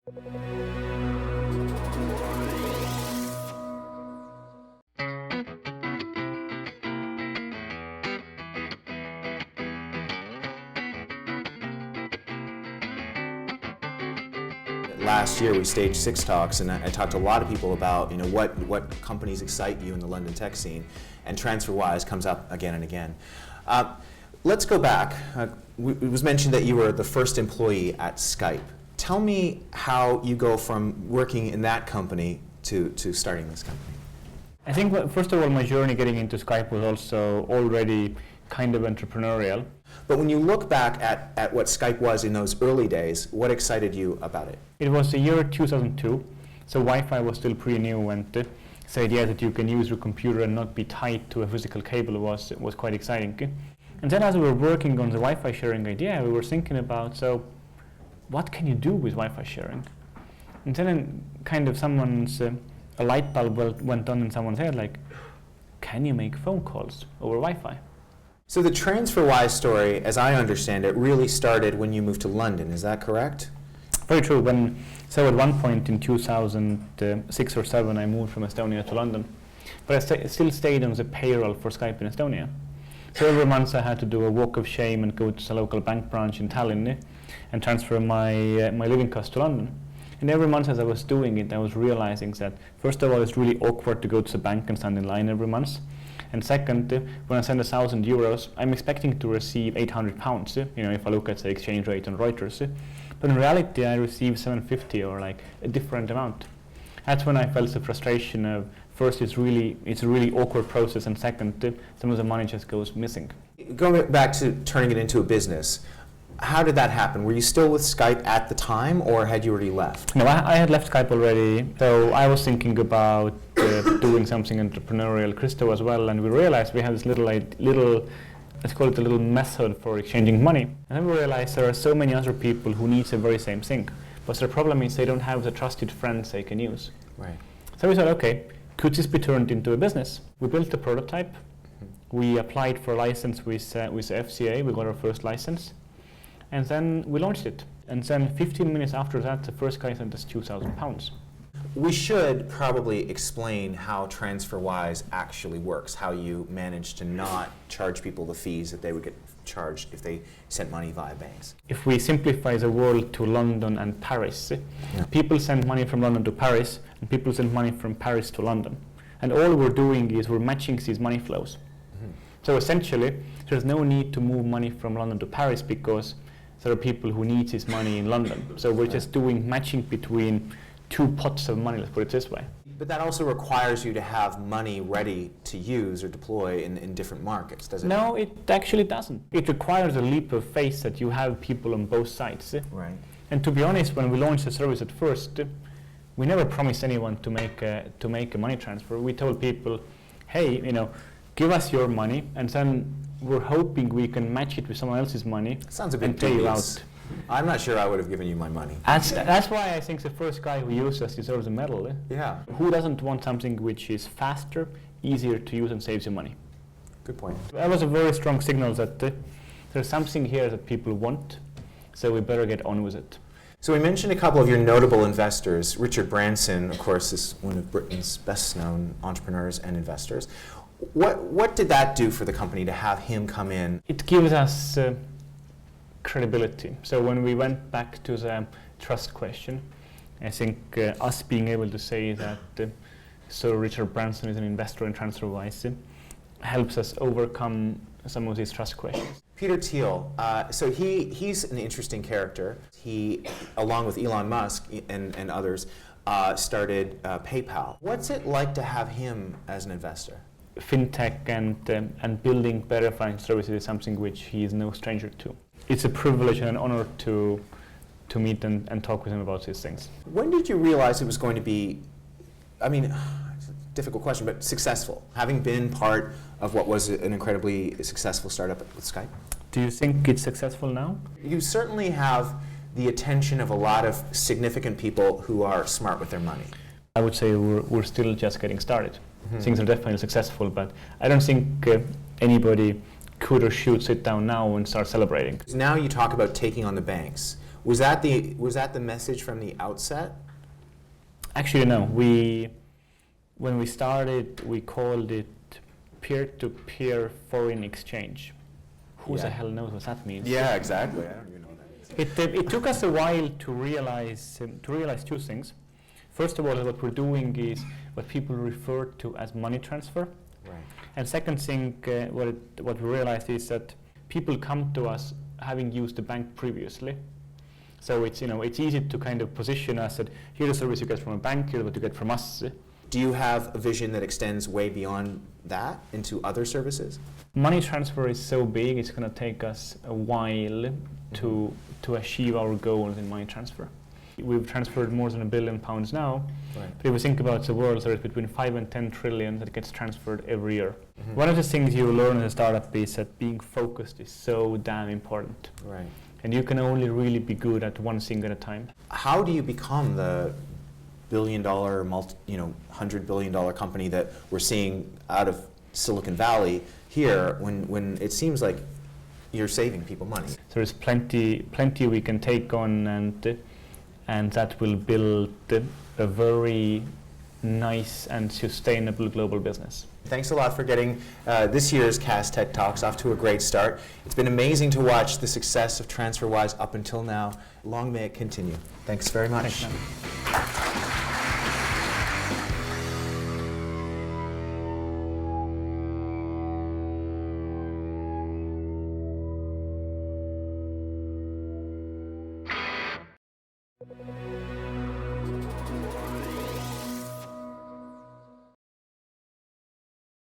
Last year we staged TechTalks, and I talked to a lot of people about what companies excite you in the London tech scene, and TransferWise comes up again and again. Let's go back. It was mentioned that you were the first employee at Skype. Tell me how you go from working in that company to starting this company. I think, first of all, my journey getting into Skype was also already kind of entrepreneurial. But when you look back at what Skype was in those early days, what excited you about it? It was the year 2002, so Wi-Fi was still pretty new, and the idea that you can use your computer and not be tied to a physical cable was quite exciting. And then as we were working on the Wi-Fi sharing idea, we were thinking about, so what can you do with Wi-Fi sharing? And then kind of a light bulb went on in someone's head, like, can you make phone calls over Wi-Fi? So the TransferWise story, as I understand it, really started when you moved to London. Is that correct? Very true. So at one point in 2006 or 7, I moved from Estonia to London. But I still stayed on the payroll for Skype in Estonia. So every month I had to do a walk of shame and go to the local bank branch in Tallinn and transfer my living cost to London. And every month as I was doing it, I was realizing that, first of all, it's really awkward to go to the bank and stand in line every month. And second, when I send €1,000, I'm expecting to receive £800, if I look at the exchange rate on Reuters. But in reality, I receive $750 or like a different amount. That's when I felt the frustration of, first, it's a really awkward process, and second, some of the money just goes missing. Going back to turning it into a business, how did that happen? Were you still with Skype at the time, or had you already left? No, I had left Skype already, so I was thinking about doing something entrepreneurial, Christo as well, and we realized we had this little, let's call it a little method for exchanging money. And then we realized there are so many other people who need the very same thing, but the problem is they don't have the trusted friends they can use. Right. So we thought, okay, could this be turned into a business? We built a prototype. We applied for a license with FCA. We got our first license. And then we launched it. And then 15 minutes after that, the first guy sent us £2,000. We should probably explain how TransferWise actually works, how you manage to not charge people the fees that they would get charged if they sent money via banks. If we simplify the world to London and Paris, people send money from London to Paris, and people send money from Paris to London. And all we're doing is we're matching these money flows. So essentially, there's no need to move money from London to Paris because there are people who need this money in London. So we're just doing matching between two pots of money, let's put it this way. But that also requires you to have money ready to use or deploy in different markets, does it? No, it actually doesn't. It requires a leap of faith that you have people on both sides. Right. And to be honest, when we launched the service at first, we never promised anyone to make a money transfer. We told people, hey, give us your money, and then we're hoping we can match it with someone else's money. Sounds a bit and pay you out. I'm not sure I would have given you my money. That's why I think the first guy who used us deserves a medal. Yeah. Who doesn't want something which is faster, easier to use, and saves you money? Good point. That was a very strong signal that there's something here that people want, so we better get on with it. So we mentioned a couple of your notable investors. Richard Branson, of course, is one of Britain's best-known entrepreneurs and investors. What did that do for the company to have him come in? It gives us credibility. So when we went back to the trust question, I think us being able to say that Sir Richard Branson is an investor in TransferWise helps us overcome some of these trust questions. Peter Thiel, so he's an interesting character. He, along with Elon Musk and others, started PayPal. What's it like to have him as an investor? Fintech and building better financial services is something which he is no stranger to. It's a privilege and an honor to meet and talk with him about these things. When did you realize it was going to be, it's a difficult question, but successful, having been part of what was an incredibly successful startup with Skype? Do you think it's successful now? You certainly have the attention of a lot of significant people who are smart with their money. I would say we're still just getting started. Things are definitely successful, but I don't think anybody could or should sit down now and start celebrating. Now you talk about taking on the banks. Was that the message from the outset? Actually, no. When we started, we called it peer-to-peer foreign exchange. Who the hell knows what that means? Yeah, exactly. I don't even know what that means. It took us a while to realize two things. First of all, what we're doing is what people refer to as money transfer. Right. And second thing, what we realized is that people come to us having used the bank previously. So it's easy to kind of position us that here's a service you get from a bank, here's what you get from us. Do you have a vision that extends way beyond that into other services? Money transfer is so big, it's going to take us a while to achieve our goals in money transfer. We've transferred more than £1 billion now, Right. but if we think about the world, there is between 5 and 10 trillion that gets transferred every year. One of the things you learn as a startup is that being focused is so damn important. Right. And you can only really be good at one thing at a time. How do you become the billion-dollar, $100 billion company that we're seeing out of Silicon Valley here when it seems like you're saving people money? There is plenty we can take on, and that will build a very nice and sustainable global business. Thanks a lot for getting this year's CAS Tech Talks off to a great start. It's been amazing to watch the success of TransferWise up until now. Long may it continue. Thanks very much. Thanks, man.